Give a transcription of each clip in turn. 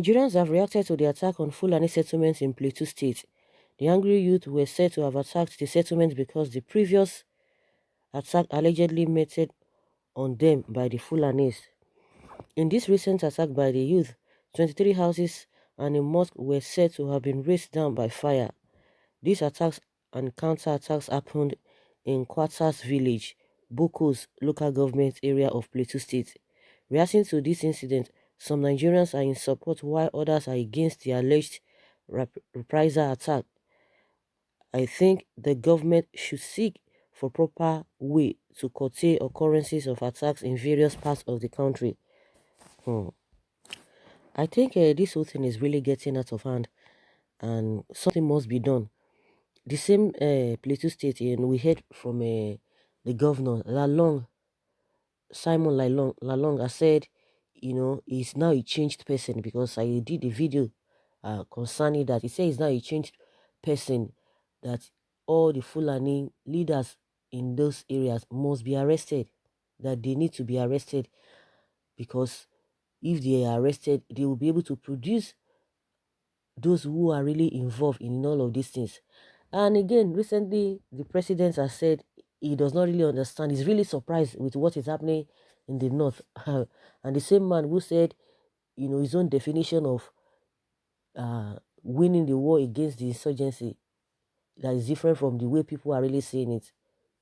Nigerians have reacted to the attack on Fulani settlements in Plateau State. The angry youth were said to have attacked the settlements because the previous attack allegedly meted on them by the Fulanis. In this recent attack by the youth, 23 houses and a mosque were said to have been razed down by fire. These attacks and counter-attacks happened in Kwatas village, Boko's local government area of Plateau State. Reacting to this incident, some Nigerians are in support while others are against the alleged reprisal attack. I think the government should seek for proper way to curtail occurrences of attacks in various parts of the country. I think this whole thing is really getting out of hand and something must be done. The same Plateau State, and we heard from the governor, Simon Lalong, has said, he's now a changed person because I did a video concerning that. He said he's now a changed person, that all the Fulani leaders in those areas must be arrested, that they need to be arrested because if they are arrested, they will be able to produce those who are really involved in all of these things. And again, recently, the president has said he does not really understand. He's really surprised with what is happening in the north. And the same man who said, his own definition of winning the war against the insurgency, that is different from the way people are really saying it.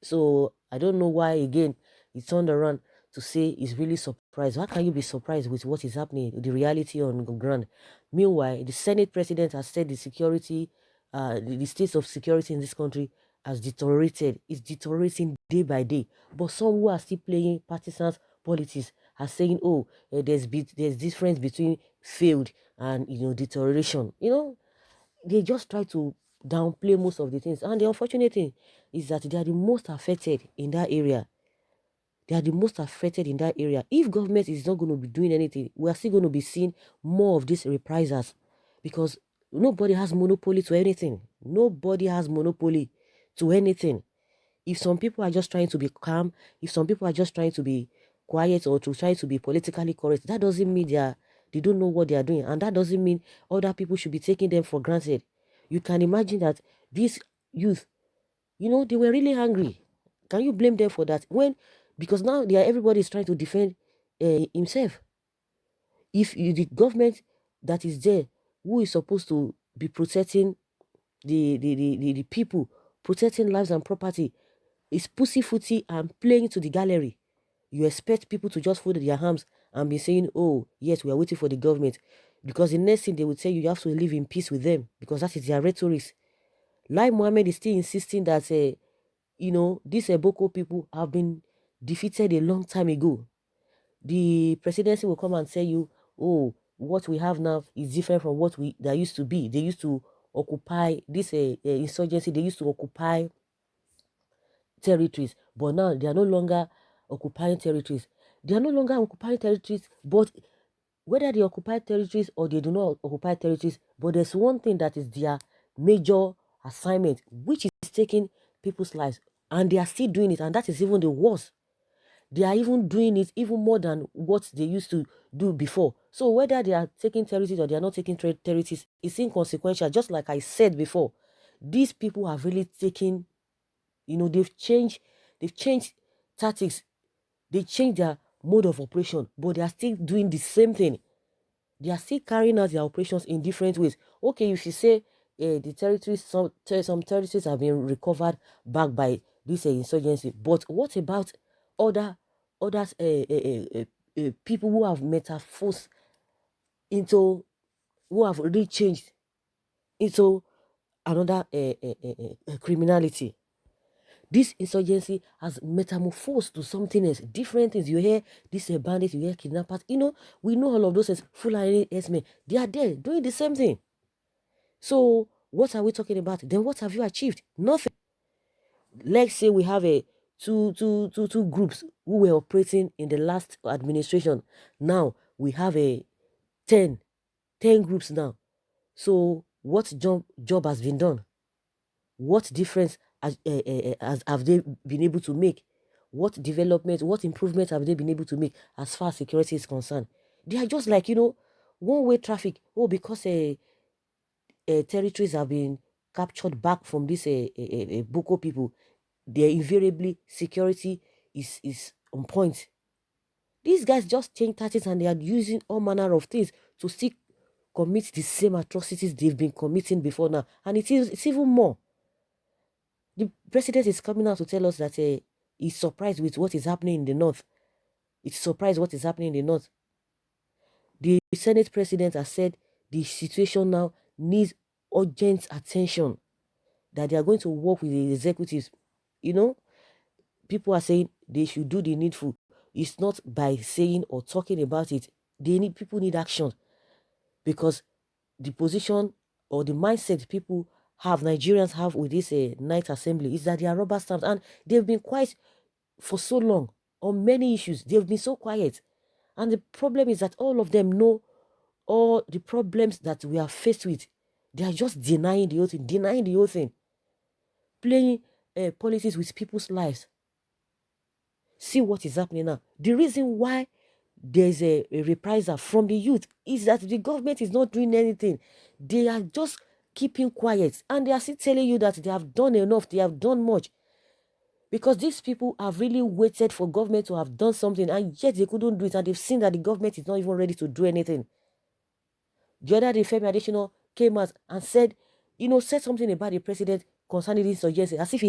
So I don't know why, again, he turned around to say he's really surprised. How can you be surprised with what is happening, the reality on the ground? Meanwhile, the Senate president has said the security, the state of security in this country has deteriorated. It's deteriorating day by day. But some who are still playing partisan politics are saying, oh, there's difference between failed and deterioration. They just try to downplay most of the things. And the unfortunate thing is that they are the most affected in that area. They are the most affected in that area. If government is not going to be doing anything, we are still going to be seeing more of these reprisals because nobody has monopoly to anything. Nobody has monopoly to anything. If some people are just trying to be calm, if some people are just trying to be quiet or to try to be politically correct, that doesn't mean they don't know what they are doing. And that doesn't mean other people should be taking them for granted. You can imagine that these youth, they were really angry. Can you blame them for that? Because now everybody is trying to defend himself. If the government that is there, who is supposed to be protecting the people, protecting lives and property, is pussyfooty and playing to the gallery, you expect people to just fold their arms and be saying, oh, yes, we are waiting for the government. Because the next thing they would say, you have to live in peace with them because that is their rhetoric. Lai Mohammed is still insisting that, these Boko people have been defeated a long time ago. The presidency will come and tell you, oh, what we have now is different from what there used to be. They used to occupy this insurgency. They used to occupy territories, but now they are no longer occupying territories. They are no longer occupying territories, but whether they occupy territories or they do not occupy territories, but there's one thing that is their major assignment, which is taking people's lives, and they are still doing it, and that is even the worst. They are even doing it even more than what they used to do before. So whether they are taking territories or they are not taking territories is inconsequential. Just like I said before, these people have really taken, they've changed tactics, they changed their mode of operation, but they are still doing the same thing. They are still carrying out their operations in different ways. Okay, if you say the territories, some territories have been recovered back by this insurgency, but what about others people who have metamorphosed into, who have really changed into another criminality? This insurgency has metamorphosed to something else, different things. You hear this bandits, you hear kidnappers. We know all of those things. Fulani men, they are there doing the same thing. So what are we talking about? Then what have you achieved? Nothing. Let's say we have two groups who were operating in the last administration. Now we have 10 groups now. So what job has been done? What difference have they been able to make? What development, what improvement have they been able to make as far as security is concerned? They are just like, one-way traffic. Oh, because territories have been captured back from these Boko people, they invariably security is on point. These guys just change tactics and they are using all manner of things to still commit the same atrocities they've been committing before now. And it's even more. The president is coming out to tell us that he's surprised with what is happening in the north. It's surprised what is happening in the north. The Senate president has said the situation now needs urgent attention, that they are going to work with the executives. You know, people are saying they should do the needful. It's not by saying or talking about it. People need action, because the position or the mindset people have, Nigerians have with this night assembly, is that they are rubber stamps, and they've been quiet for so long on many issues. They've been so quiet. And the problem is that all of them know all the problems that we are faced with. They are just denying the whole thing, playing politics with people's lives. See what is happening now. The reason why there's a reprisal from the youth is that the government is not doing anything. They are just keeping quiet, and they are still telling you that they have done enough, they have done much. Because these people have really waited for government to have done something, and yet they couldn't do it, and they've seen that the government is not even ready to do anything. The other day, Femi Adesina came out and said, said something about the president concerning this insurgency, as if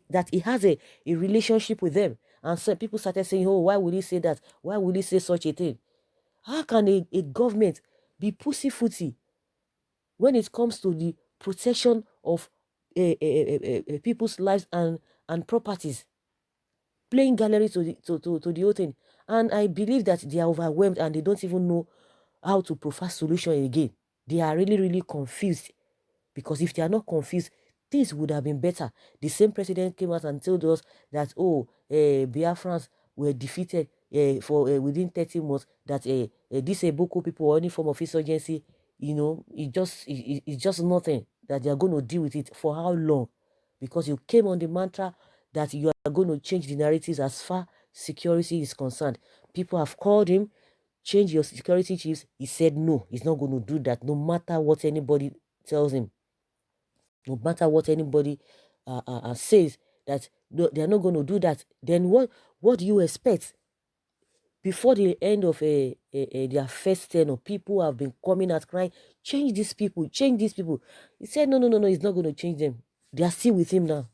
that he has a relationship with them. And some people started saying, oh, why would he say that? Why would he say such a thing? How can a government be pussyfooty when it comes to the protection of people's lives and properties? Playing gallery to the whole thing. And I believe that they are overwhelmed and they don't even know how to provide solution again. They are really, really confused. Because if they are not confused, things would have been better. The same president came out and told us that, Biafrans were defeated for within 30 months, that these Boko people or any form of insurgency, it's just nothing, that they are going to deal with it. For how long? Because you came on the mantra that you are going to change the narratives as far security is concerned. People have called him, change your security chiefs. He said no, he's not going to do that, no matter what anybody tells him. No matter what anybody says, that no, they're not going to do that. Then what do you expect? Before the end of their first tenure, people have been coming out crying, change these people, change these people. He said, no, he's not going to change them. They are still with him now.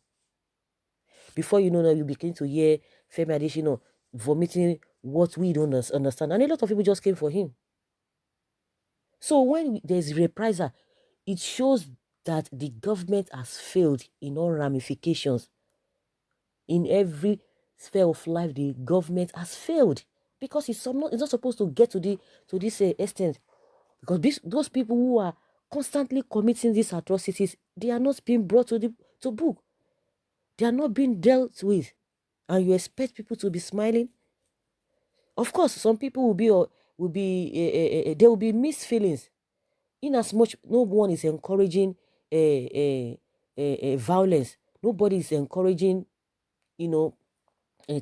Before you know now, you begin to hear Femi Adesina vomiting what we don't understand. And a lot of people just came for him. So when there's reprisal, it shows that the government has failed in all ramifications. In every sphere of life, the government has failed, because it's not supposed to get to this extent. Because those people who are constantly committing these atrocities, they are not being brought to book. They are not being dealt with, and you expect people to be smiling. Of course, some people there will be mixed feelings. In as much no one is encouraging violence, nobody is encouraging,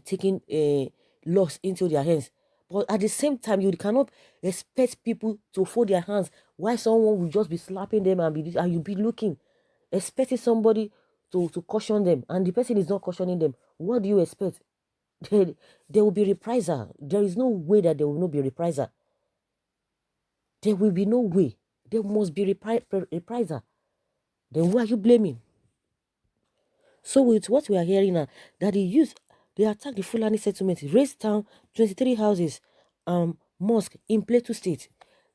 taking laws into their hands. But at the same time, you cannot expect people to fold their hands while someone will just be slapping them and you'll be looking, expecting somebody to caution them, and the person is not cautioning them. What do you expect? There will be reprisal. There is no way that there will not be reprisal. There will be no way. There must be reprisal. Then who are you blaming? So with what we are hearing now, that they attacked the Fulani settlement, raised down 23 houses, mosque in Plateau State.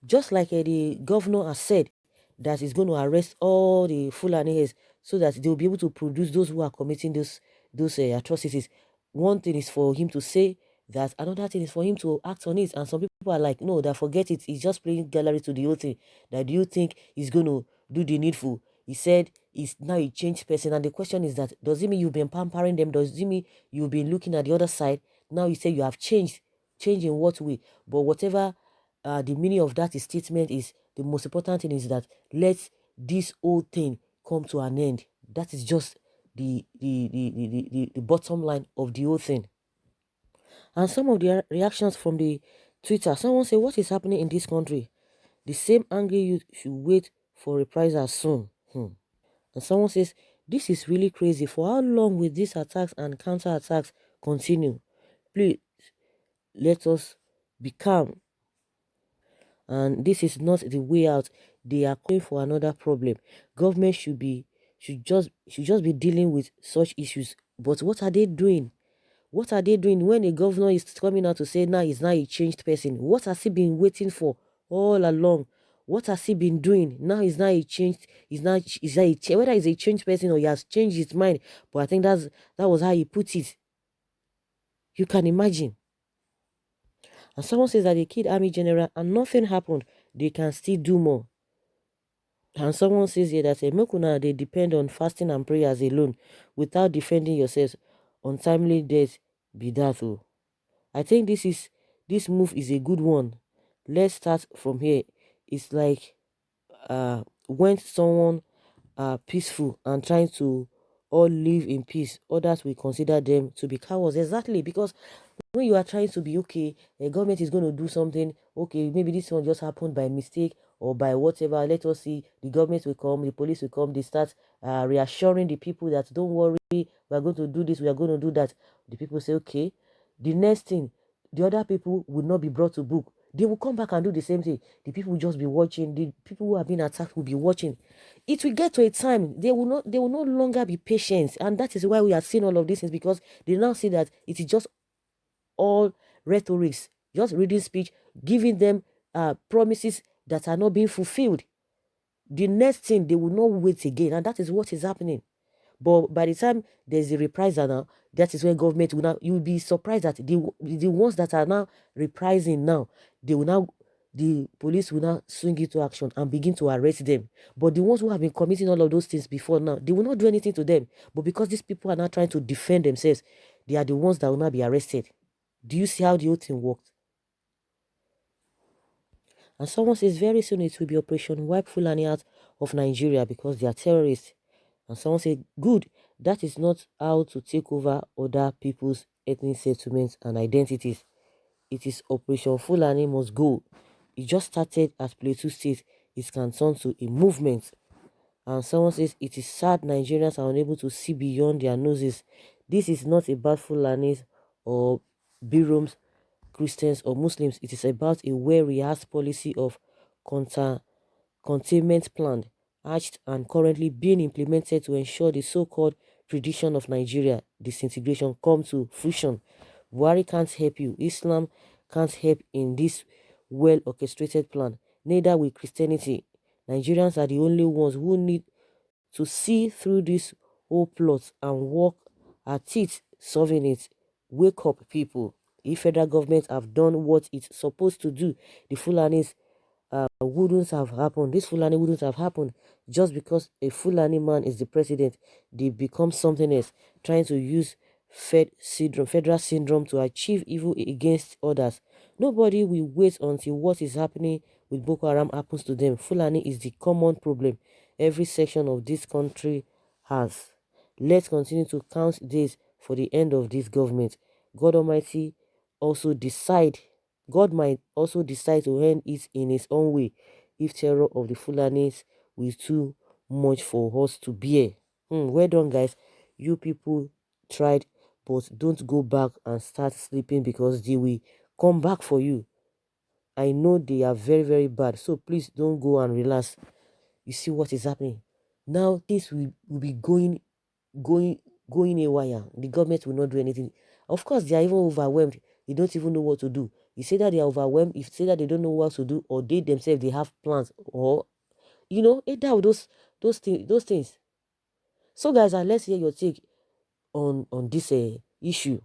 Just like the governor has said that he's going to arrest all the Fulanis so that they will be able to produce those who are committing those atrocities. One thing is for him to say that, another thing is for him to act on it. And some people are like, no, that forget it. He's just playing gallery to the whole thing. That do you think he's going to do the needful? He said he's now a changed person. And the question is that, does it mean you've been pampering them? Does it mean you've been looking at the other side? Now you say you have changed. Change in what way? But whatever the meaning of that statement is, the most important thing is that let this whole thing come to an end. That is just the bottom line of the whole thing. And some of the reactions from the Twitter, someone say, what is happening in this country? The same angry youth should wait for reprisal soon. And someone says, this is really crazy. For how long will these attacks and counterattacks continue? Please, let us be calm. And this is not the way out. They are calling for another problem. Government should just be dealing with such issues. But what are they doing? What are they doing when a governor is coming out to say now he's now a changed person? What has he been waiting for all along? What has he been doing? Now he's not a changed, whether he's a changed person or he has changed his mind. But I think that was how he put it. You can imagine. And someone says that they killed army general and nothing happened. They can still do more. And someone says here that Mekuna, they depend on fasting and prayers alone without defending yourselves. Untimely death be that. Oh. I think this move is a good one. Let's start from here. It's like when someone are peaceful and trying to all live in peace, others will consider them to be cowards. Exactly, because when you are trying to be okay, the government is going to do something, okay, maybe this one just happened by mistake or by whatever, let us see, the government will come, the police will come, they start reassuring the people that don't worry, we are going to do this, we are going to do that. The people say, okay. The next thing, the other people will not be brought to book. They will come back and do the same thing. The people will just be watching. The people who have been attacked will be watching. It will get to a time they will no longer be patient, and that is why we are seeing all of these things, because they now see that it is just all rhetorics, just reading speech, giving them promises that are not being fulfilled. The next thing, they will not wait again, and that is what is happening. But by the time there's a reprisal now, that is when government will now, you will be surprised that the ones that are now reprising now, the police will now swing into action and begin to arrest them. But the ones who have been committing all of those things before now, they will not do anything to them. But because these people are now trying to defend themselves, they are the ones that will now be arrested. Do you see how the whole thing worked? And someone says very soon it will be Operation Wipe Fulani out of Nigeria because they are terrorists. And someone said, good, that is not how to take over other people's ethnic settlements and identities. It is Operation Fulani must go. It just started at Plateau State. It can turn to a movement. And someone says, it is sad Nigerians are unable to see beyond their noses. This is not about Fulanis or Biroms, Christians or Muslims. It is about a well-rehearsed policy of containment plan, hatched and currently being implemented to ensure the so-called prediction of Nigeria disintegration come to fruition. Buhari can't help you. Islam can't help in this well-orchestrated plan. Neither will Christianity. Nigerians are the only ones who need to see through this whole plot and work at it, solving it. Wake up, people. If federal government have done what it's supposed to do, the Fulanis wouldn't have happened. This Fulani wouldn't have happened just because a Fulani man is the president. They become something else, trying to use federal syndrome to achieve evil against others. Nobody will wait until what is happening with Boko Haram happens to them. Fulani is the common problem every section of this country has. Let's continue to count days for the end of this government. God Almighty also decide God might also decide to end it in his own way if terror of the Fulanis was too much for us to bear. Well done, guys. You people tried, but don't go back and start sleeping because they will come back for you. I know they are very, very bad, so please don't go and relax. You see what is happening now. Things will be going awry. The government will not do anything. Of course, they are even overwhelmed. They don't even know what to do. You say that they are overwhelmed, if you say that they don't know what to do, or they themselves they have plans, or either of those things. So guys, let's hear your take on this issue.